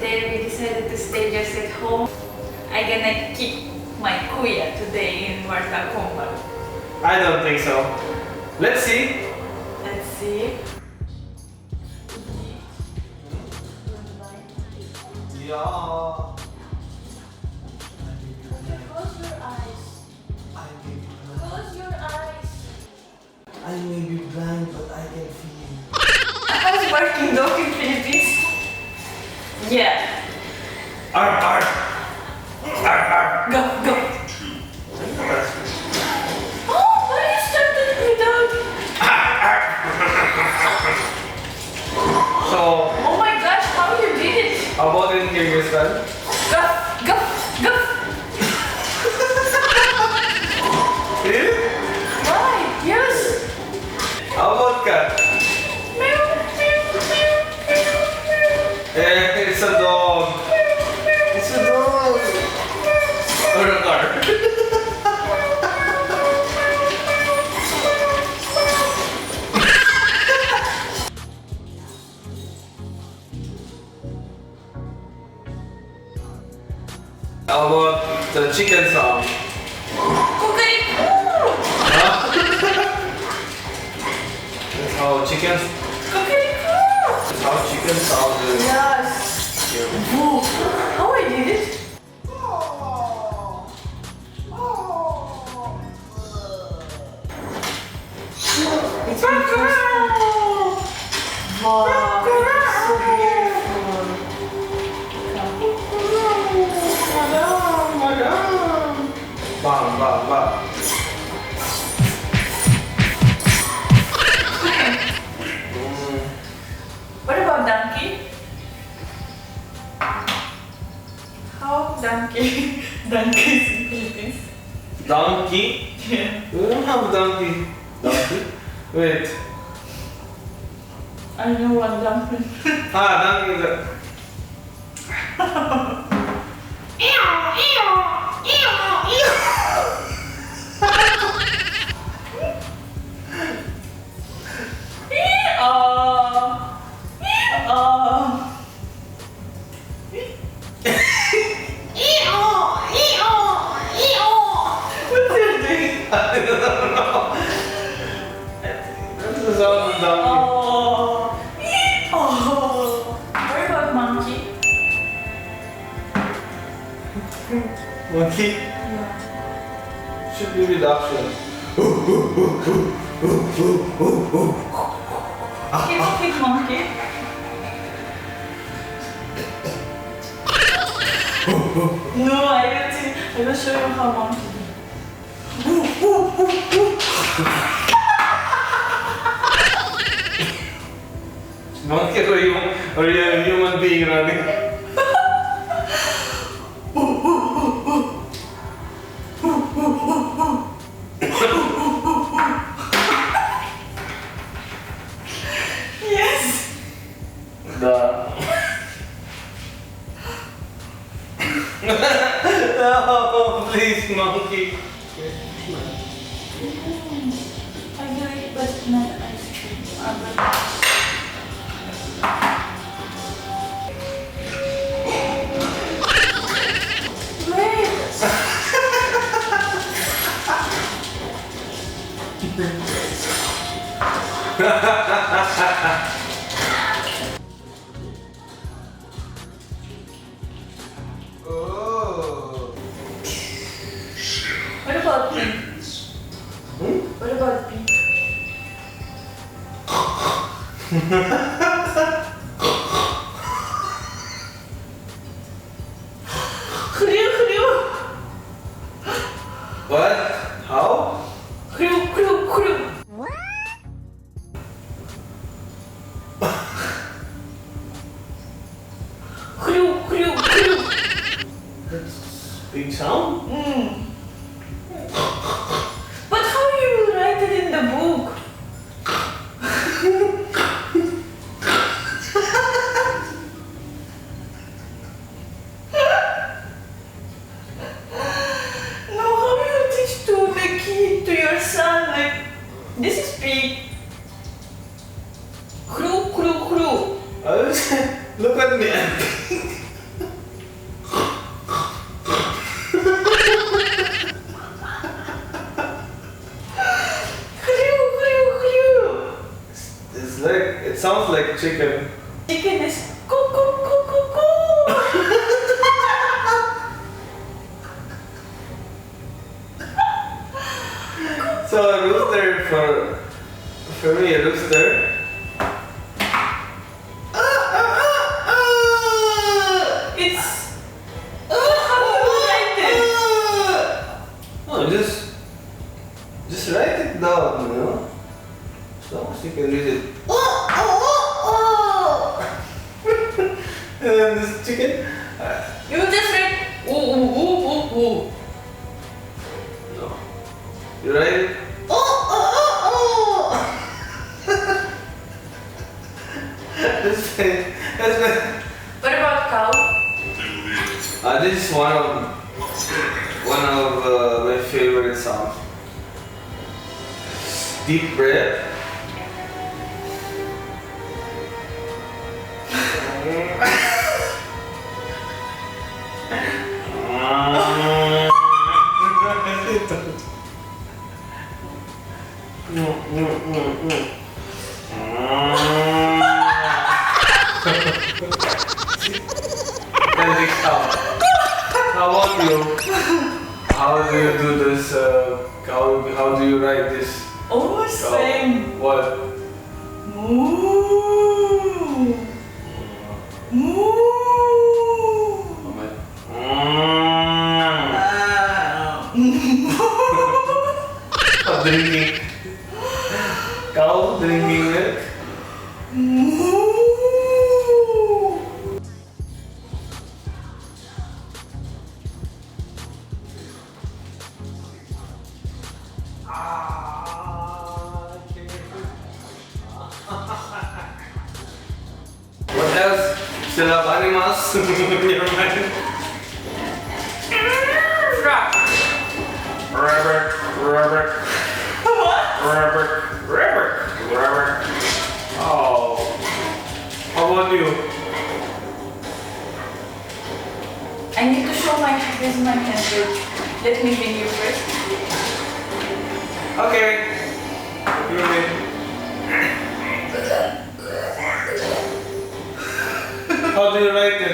today we decided to stay just at home. I'm gonna kick my kuya today in Mortal Kombat. I don't think so. Let's see. Let's see. Yeah. Close your eyes. Close your eyes. I may be blind, but I can feel. How's working dog in Philippines? Yeah. Arr, arr. Arr, arr. Go, go. Oh, why you started with dog? So, Oh my gosh, how you did it? how about in here yourself? Go, go, go. Really? Why? Yes. How about cat? It's a dog. It's a dog. Or a car. How about the chicken song? Kukarikoo. That's how chickens. Kukarikoo. That's how chicken sounded. Yes. Ooh, how I did it? It's beautiful. Wow, it's so beautiful. Madam. Bam, bam, bam. What about donkey? How donkey? Donkeys in Philippines? Donkey? Yeah. We don't have donkey. Donkey? Wait. I know one dumpling. Donkey is a... I don't know. That's the sound of donkey. What about monkey? Monkey? Yeah. Should be reduction. Keep monkey. No, I will show you how monkey. Monkey or you a human being running? Yes. No, please, monkey. I will eat, but not ice cream. Oh. What about pig? What about pig? What? How? That's big sound? But how you write it in the book? No, how you teach to the kid, to your son, like, this is pig. Look at me. Chicken is coo coo coo coo coo. So a rooster for me, a rooster. It's how do you write it? Oh, just write it down, you know. As long as you can read it. And then this chicken. You just write ooh ooh ooh ooh ooh. No. You write it. That's been. What about cow? This is one of my favorite songs. Deep breath. How about you? How do you do this? How do you write this? Oh, same. What? Muuuuu. Muuuuu. Drinking. Cow drinking milk. What else? Still have animals in your mind? Frog. Rabbit. What? Rabbit. Oh. How about you? I need to show my this is my hand. Let me win you first. Okay. You win. How do you write it?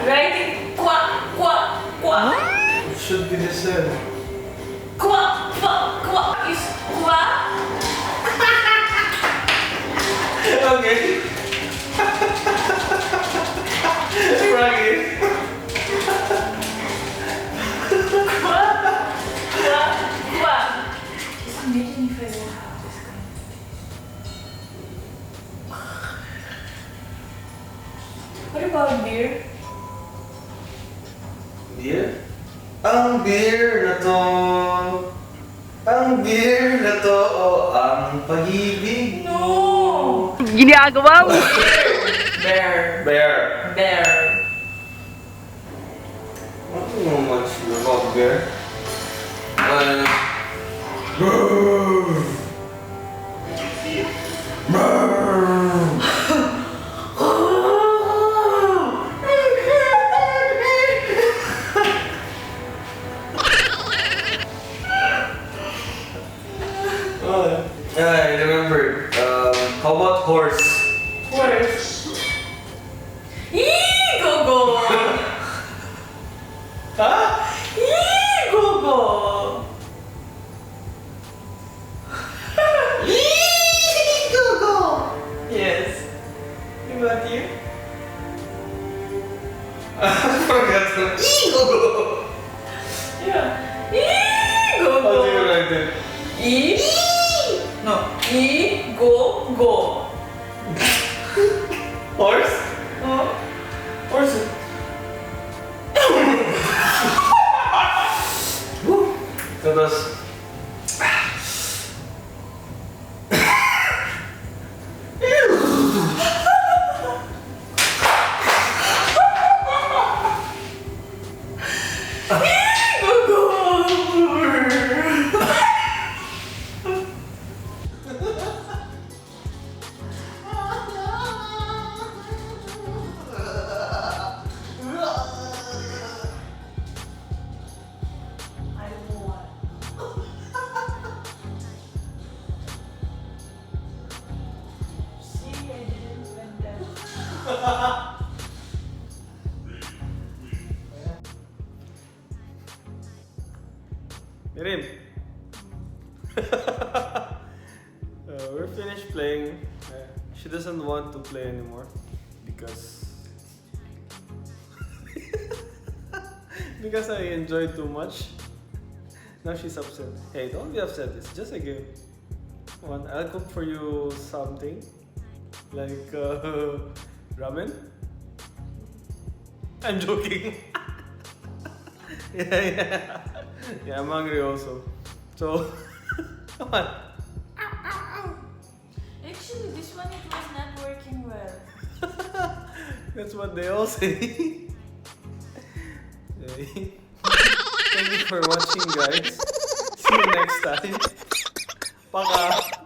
Write it quack quack quack. It should be the same. Quack quack quack is quack. Okay. Froggy. Quack quack quack. Just imagine if I will have this kind of taste. What about beer? Beer? Ang beer na to. Ang beer na to. O ang pag-ibig. No. Ginagawa mo. Bear. Bear. Bear. I don't know much about bear. I remember. How about horse? Horse. Go go. Huh? Go go. Go. Yes. What about you? I forgot to. Go. Yeah. Go How do you go. write it? No. Go go. Horse? Horse. That was. Mirim. We're finished playing. She doesn't want to play anymore because because I enjoyed too much. Now she's upset. Hey, don't be upset. It's just a game. Come on, I'll cook for you something like ramen. I'm joking. Yeah. Yeah, I'm hungry also. So, come on. Actually, this one it was not working well. That's what they all say. Thank you for watching, guys. See you next time. Baka.